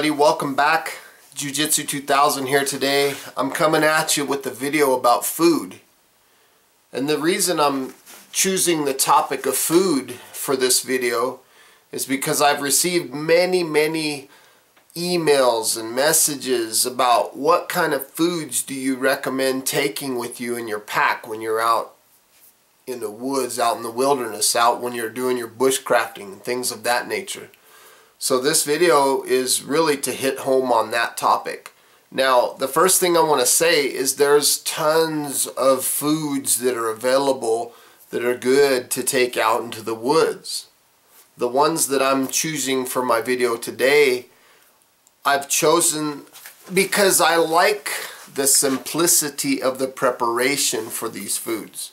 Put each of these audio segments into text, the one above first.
everybody, welcome back. Jiu-Jitsu 2000 here today. I'm coming at you with a video about food. And the reason I'm choosing the topic of food for this video is because I've received many emails and messages about what kind of foods do you recommend taking with you in your pack when you're out in the woods, out in the wilderness, out when you're doing your bushcrafting and things of that nature. So this video is really to hit home on that topic. Now, the first thing I want to say is there's tons of foods that are available that are good to take out into the woods. The ones that I'm choosing for my video today, I've chosen because I like the simplicity of the preparation for these foods.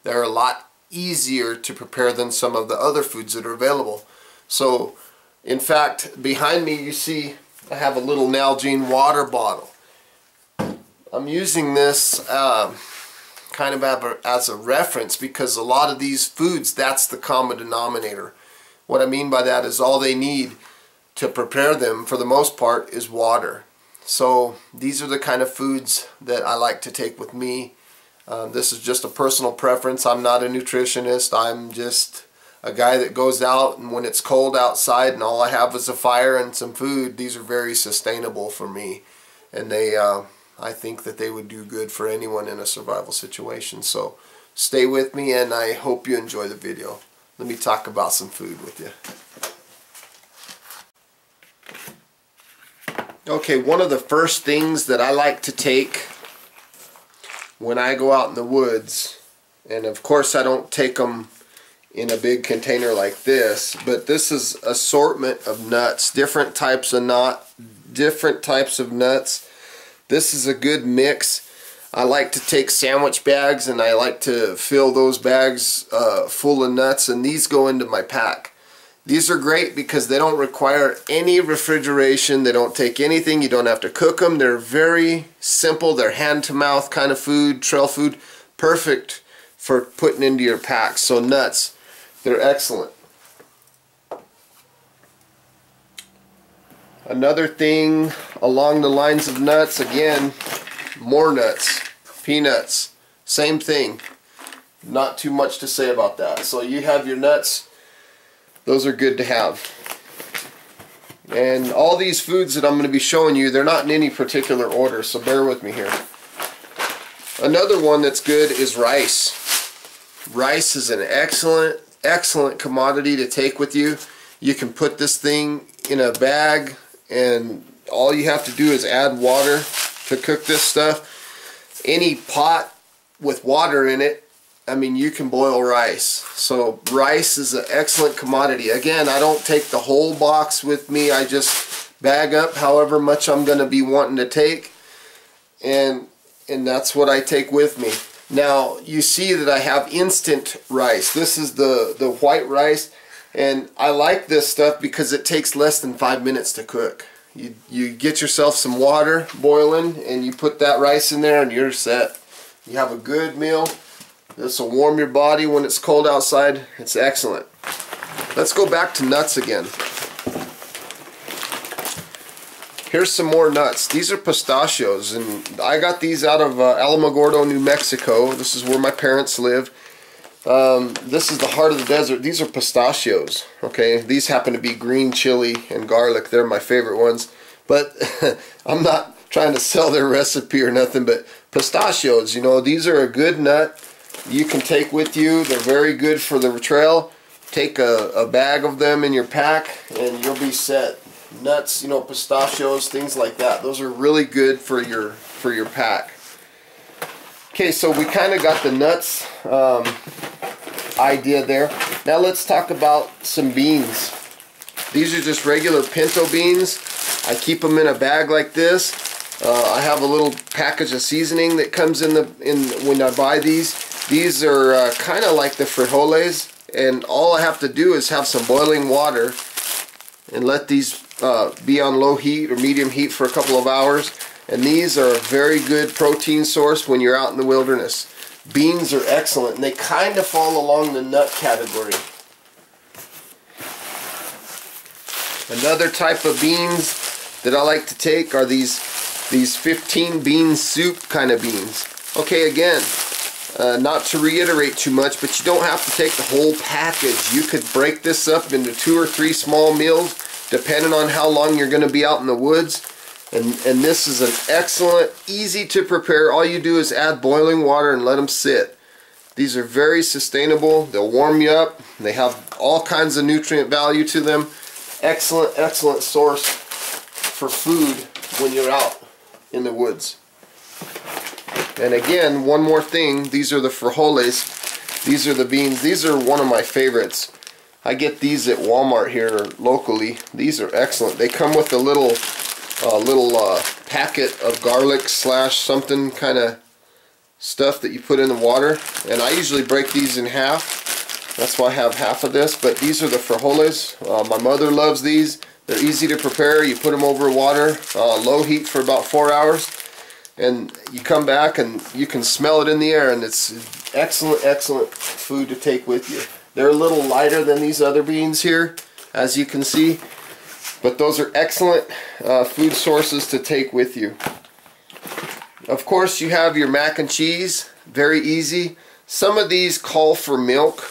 They're a lot easier to prepare than some of the other foods that are available. So, in fact, behind me you see I have a little Nalgene water bottle. I'm using this kind of as a reference because a lot of these foods, that's the common denominator. What I mean by that is all they need to prepare them, for the most part, is water. So these are the kind of foods that I like to take with me. This is just a personal preference. I'm not a nutritionist. I'm just a guy that goes out, and when it's cold outside and all I have is a fire and some food, these are very sustainable for me. And they, I think that they would do good for anyone in a survival situation. So stay with me and I hope you enjoy the video. Let me talk about some food with you. Okay, one of the first things that I like to take when I go out in the woods, and of course I don't take them in a big container like this, but this is assortment of nuts, different types of nuts. This is a good mix. I like to take sandwich bags and I like to fill those bags full of nuts, and these go into my pack. These are great because they don't require any refrigeration. They don't take anything. You don't have to cook them. They're very simple. They're hand-to-mouth kind of food, trail food. Perfect for putting into your pack. So nuts, they're excellent. Another thing along the lines of nuts, again, more nuts, peanuts, same thing. Not too much to say about that. So you have your nuts. Those are good to have. And all these foods that I'm going to be showing you, they're not in any particular order, so bear with me here. Another one that's good is rice. Rice is an excellent commodity to take with you. You can put this thing in a bag and all you have to do is add water to cook this stuff. Any pot with water in it, I mean, you can boil rice. So rice is an excellent commodity. Again, I don't take the whole box with me. I just bag up however much I'm going to be wanting to take, and that's what I take with me. Now, you see that I have instant rice. This is the white rice, and I like this stuff because it takes less than 5 minutes to cook. You get yourself some water boiling, and you put that rice in there, and you're set. You have a good meal. This will warm your body when it's cold outside. It's excellent. Let's go back to nuts again. Here's some more nuts. These are pistachios, and I got these out of Alamogordo, New Mexico. This is where my parents live. This is the heart of the desert. These are pistachios. Okay, these happen to be green chili and garlic. They're my favorite ones. But I'm not trying to sell their recipe or nothing, but pistachios, you know, these are a good nut you can take with you. They're very good for the trail. Take a bag of them in your pack and you'll be set. Nuts, you know, pistachios, things like that. Those are really good for your pack. Okay, so we kind of got the nuts idea there. Now let's talk about some beans. These are just regular pinto beans. I keep them in a bag like this. I have a little package of seasoning that comes in when I buy these. These are kind of like the frijoles, and all I have to do is have some boiling water and let these be on low heat or medium heat for a couple of hours, and these are a very good protein source when you're out in the wilderness. Beans are excellent, and they kind of fall along the nut category. Another type of beans that I like to take are these 15 bean soup kind of beans. Okay, again, not to reiterate too much, but you don't have to take the whole package. You could break this up into 2 or 3 small meals, depending on how long you're going to be out in the woods. And this is an excellent, easy to prepare. All you do is add boiling water and let them sit. These are very sustainable. They'll warm you up. They have all kinds of nutrient value to them. Excellent, excellent source for food when you're out in the woods. And again, one more thing, these are the frijoles. These are the beans. These are one of my favorites. I get these at Walmart here locally. These are excellent. They come with a little packet of garlic slash something kind of stuff that you put in the water, and I usually break these in half. That's why I have half of this. But these are the frijoles. My mother loves these. They're easy to prepare. You put them over water, low heat for about 4 hours, and you come back and you can smell it in the air, and it's excellent, excellent food to take with you. They're a little lighter than these other beans here, as you can see, but those are excellent food sources to take with you. Of course, you have your mac and cheese, very easy. Some of these call for milk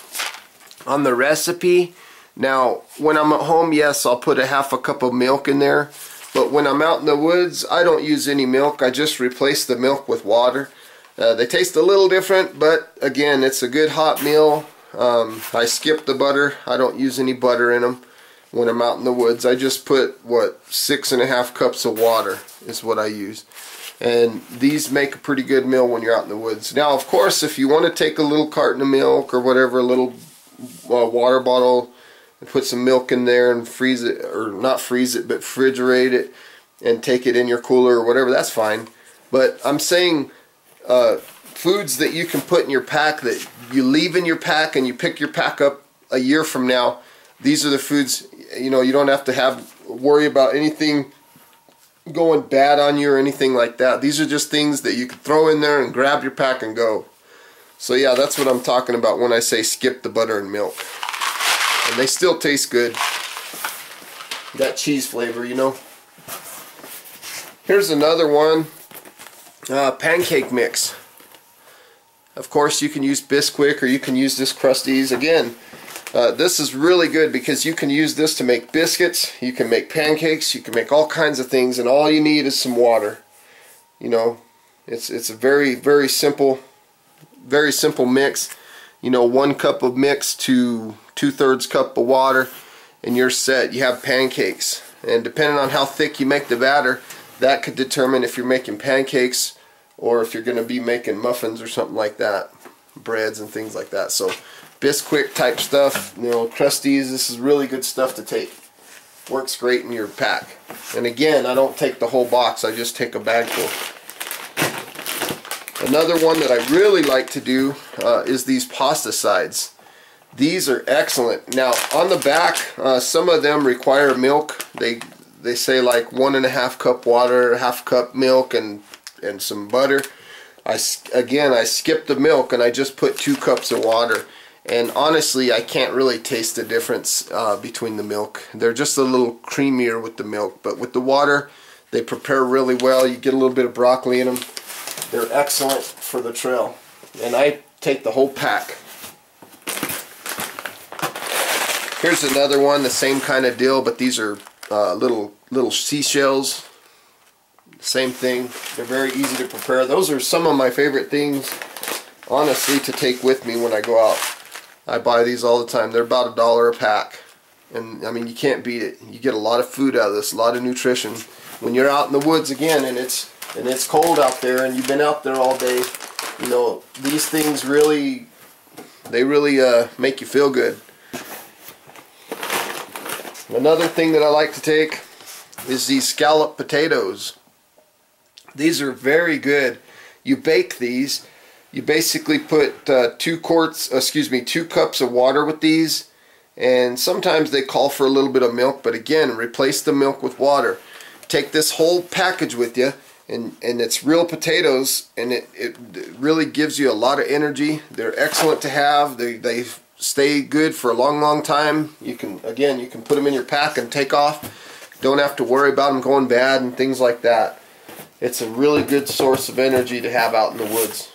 on the recipe. Now, when I'm at home, yes, I'll put a half a cup of milk in there. But when I'm out in the woods, I don't use any milk. I just replace the milk with water. They taste a little different, but again, it's a good hot meal. I skip the butter. I don't use any butter in them when I'm out in the woods. I just put, 6.5 cups of water is what I use. And these make a pretty good meal when you're out in the woods. Now, of course, if you want to take a little carton of milk or whatever, a little water bottle, and put some milk in there and freeze it, or not freeze it, but refrigerate it and take it in your cooler or whatever, that's fine. But I'm saying foods that you can put in your pack that you leave in your pack and you pick your pack up a year from now. These are the foods, you know, you don't have to worry about anything going bad on you or anything like that. These are just things that you can throw in there and grab your pack and go. So yeah, that's what I'm talking about when I say skip the butter and milk. And they still taste good. That cheese flavor, you know. Here's another one. Pancake mix. Of course, you can use Bisquick or you can use this Krusteaz. Again, this is really good because you can use this to make biscuits, you can make pancakes, you can make all kinds of things, and all you need is some water. You know, it's a very, very simple mix. You know, 1 cup of mix to 2/3 cup of water, and you're set. You have pancakes. And depending on how thick you make the batter, that could determine if you're making pancakes or if you're going to be making muffins or something like that, breads and things like that. So Bisquick type stuff, you know, Krusteaz, this is really good stuff to take. Works great in your pack. And again, I don't take the whole box, I just take a bagful. Another one that I really like to do is these pasta sides. These are excellent. Now on the back, some of them require milk. They say like 1.5 cup water, 1/2 cup milk, and some butter. I skip the milk and I just put 2 cups of water. And honestly, I can't really taste the difference between the milk. They're just a little creamier with the milk, but with the water, they prepare really well. You get a little bit of broccoli in them. They're excellent for the trail. And I take the whole pack. Here's another one, the same kind of deal, but these are little seashells. Same thing. They're very easy to prepare. Those are some of my favorite things, honestly, to take with me when I go out. I buy these all the time. They're about $1 a pack. And I mean, you can't beat it. You get a lot of food out of this, a lot of nutrition. When you're out in the woods again and it's cold out there and you've been out there all day, you know, these things really make you feel good. Another thing that I like to take is these scalloped potatoes. These are very good. You bake these. You basically put 2 cups of water with these, and sometimes they call for a little bit of milk, but again, replace the milk with water. Take this whole package with you, and it's real potatoes, and it really gives you a lot of energy. They're excellent to have. They stay good for a long time. You can put them in your pack and take off. Don't have to worry about them going bad and things like that. It's a really good source of energy to have out in the woods.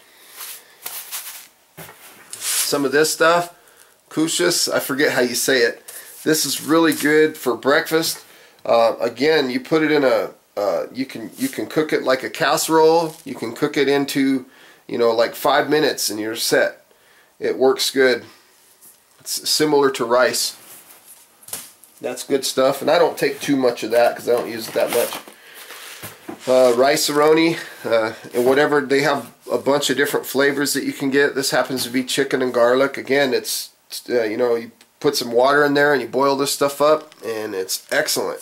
Some of this stuff, Cushus, I forget how you say it. This is really good for breakfast. Again, you put it in a, you can cook it like a casserole. You can cook it into, you know, like 5 minutes and you're set. It works good. It's similar to rice. That's good stuff, and I don't take too much of that because I don't use it that much. Rice-A-Roni, and whatever, they have a bunch of different flavors that you can get. This happens to be chicken and garlic. Again, it's you know, you put some water in there and you boil this stuff up, and it's excellent.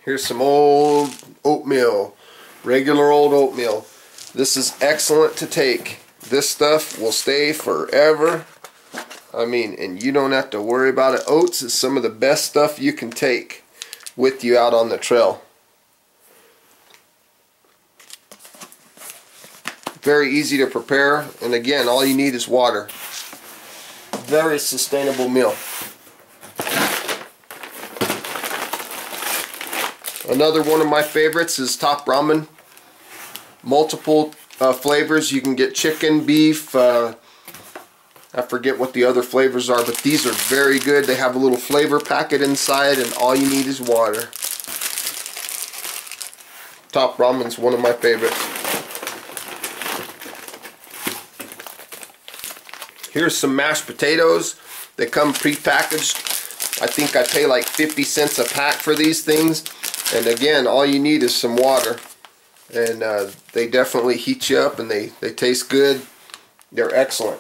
Here's some old oatmeal, regular old oatmeal. This is excellent to take. This stuff will stay forever. I mean, and you don't have to worry about it. Oats is some of the best stuff you can take with you out on the trail. Very easy to prepare, and again, all you need is water. Very sustainable meal. Another one of my favorites is Top Ramen. Multiple flavors. You can get chicken, beef, I forget what the other flavors are, but these are very good. They have a little flavor packet inside, and all you need is water. Top Ramen's one of my favorites. Here's some mashed potatoes. They come pre-packaged. I think I pay like 50 cents a pack for these things. And again, all you need is some water. And they definitely heat you up, and they taste good. They're excellent.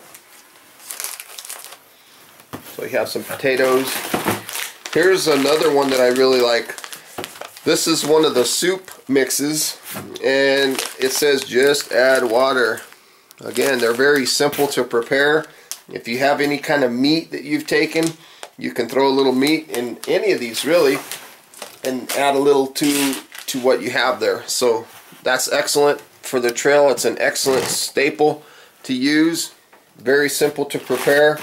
So you have some potatoes. Here's another one that I really like. This is one of the soup mixes, and it says just add water. Again, they're very simple to prepare. If you have any kind of meat that you've taken, you can throw a little meat in any of these really, and add a little to what you have there. So that's excellent for the trail. It's an excellent staple to use. Very simple to prepare.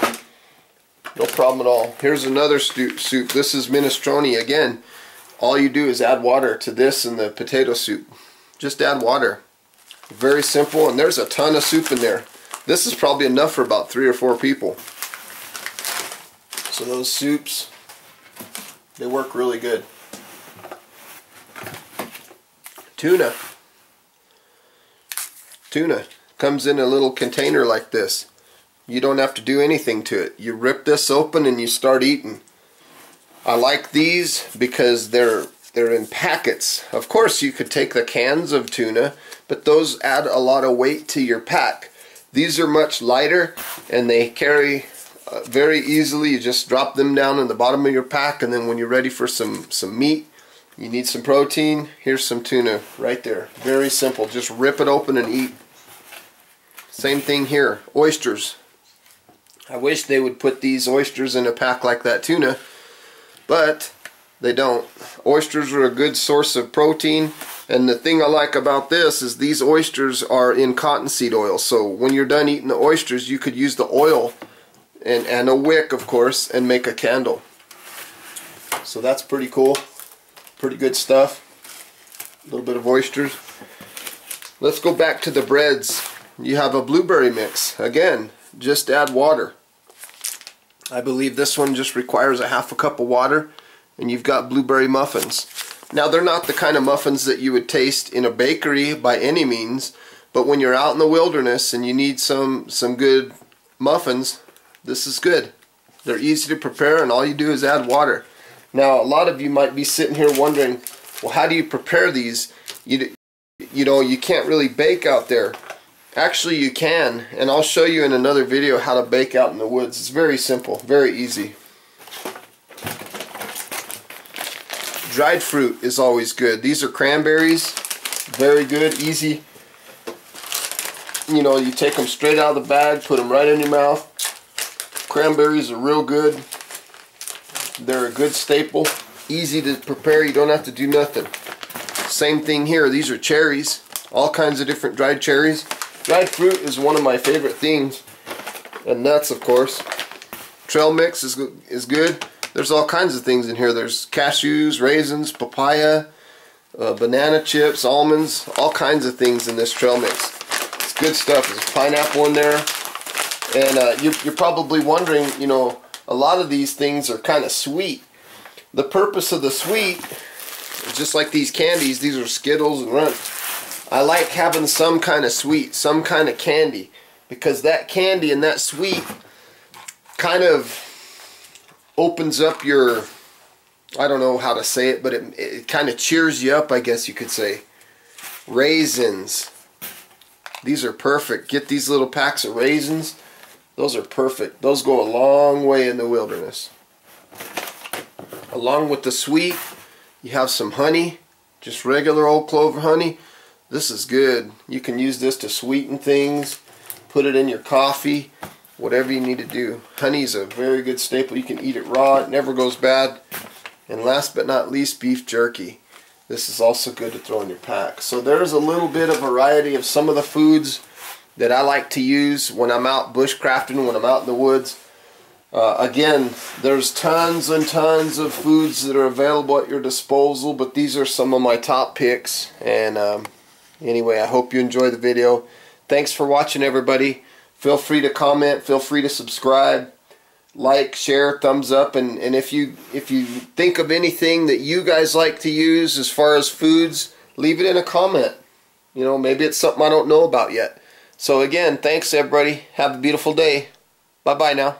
No problem at all. Here's another soup. This is minestrone. Again, all you do is add water to this and the potato soup. Just add water. Very simple, and there's a ton of soup in there. This is probably enough for about 3 or 4 people. So those soups, they work really good. Tuna. Tuna comes in a little container like this. You don't have to do anything to it. You rip this open and you start eating. I like these because they're in packets. Of course, you could take the cans of tuna, but those add a lot of weight to your pack. These are much lighter, and they carry very easily. You just drop them down in the bottom of your pack, and then when you're ready for some meat, you need some protein, here's some tuna right there. Very simple. Just rip it open and eat. Same thing here. Oysters. I wish they would put these oysters in a pack like that tuna, but they don't. Oysters are a good source of protein, and the thing I like about this is these oysters are in cottonseed oil. So when you're done eating the oysters, you could use the oil and a wick, of course, and make a candle. So that's pretty cool. Pretty good stuff. A little bit of oysters. Let's go back to the breads. You have a blueberry mix. Again, just add water. I believe this one just requires a half a cup of water, and you've got blueberry muffins. Now, they're not the kind of muffins that you would taste in a bakery by any means, but when you're out in the wilderness and you need some good muffins, this is good. They're easy to prepare, and all you do is add water. Now, a lot of you might be sitting here wondering, well, how do you prepare these? You know, you can't really bake out there. Actually, you can, and I'll show you in another video how to bake out in the woods. It's very simple, very easy. Dried fruit is always good. These are cranberries. Very good, easy. You know, you take them straight out of the bag, put them right in your mouth. Cranberries are real good. They're a good staple. Easy to prepare. You don't have to do nothing. Same thing here. These are cherries. All kinds of different dried cherries. Dried fruit is one of my favorite things. And nuts, of course. trail mix is good. There's all kinds of things in here. There's cashews, raisins, papaya, banana chips, almonds, all kinds of things in this trail mix. It's good stuff. There's pineapple in there. And you're probably wondering, you know, a lot of these things are kind of sweet. The purpose of the sweet, just like these candies, these are Skittles and Runts. I like having some kind of sweet, some kind of candy, because that candy and that sweet kind of opens up your, I don't know how to say it, but it kind of cheers you up, I guess you could say. Raisins. These are perfect. Get these little packs of raisins. Those are perfect. Those go a long way in the wilderness. Along with the sweet, you have some honey, just regular old clover honey. This is good. You can use this to sweeten things, put it in your coffee, whatever you need to do. Honey is a very good staple. You can eat it raw. It never goes bad. And last but not least, beef jerky. This is also good to throw in your pack. So there's a little bit of variety of some of the foods that I like to use when I'm out bushcrafting, when I'm out in the woods. Again, there's tons and tons of foods that are available at your disposal, but these are some of my top picks. And anyway, I hope you enjoy the video. Thanks for watching, everybody. Feel free to comment, feel free to subscribe, like, share, thumbs up, and if you think of anything that you guys like to use as far as foods, leave it in a comment. You know, maybe it's something I don't know about yet. So again, thanks everybody. Have a beautiful day. Bye-bye now.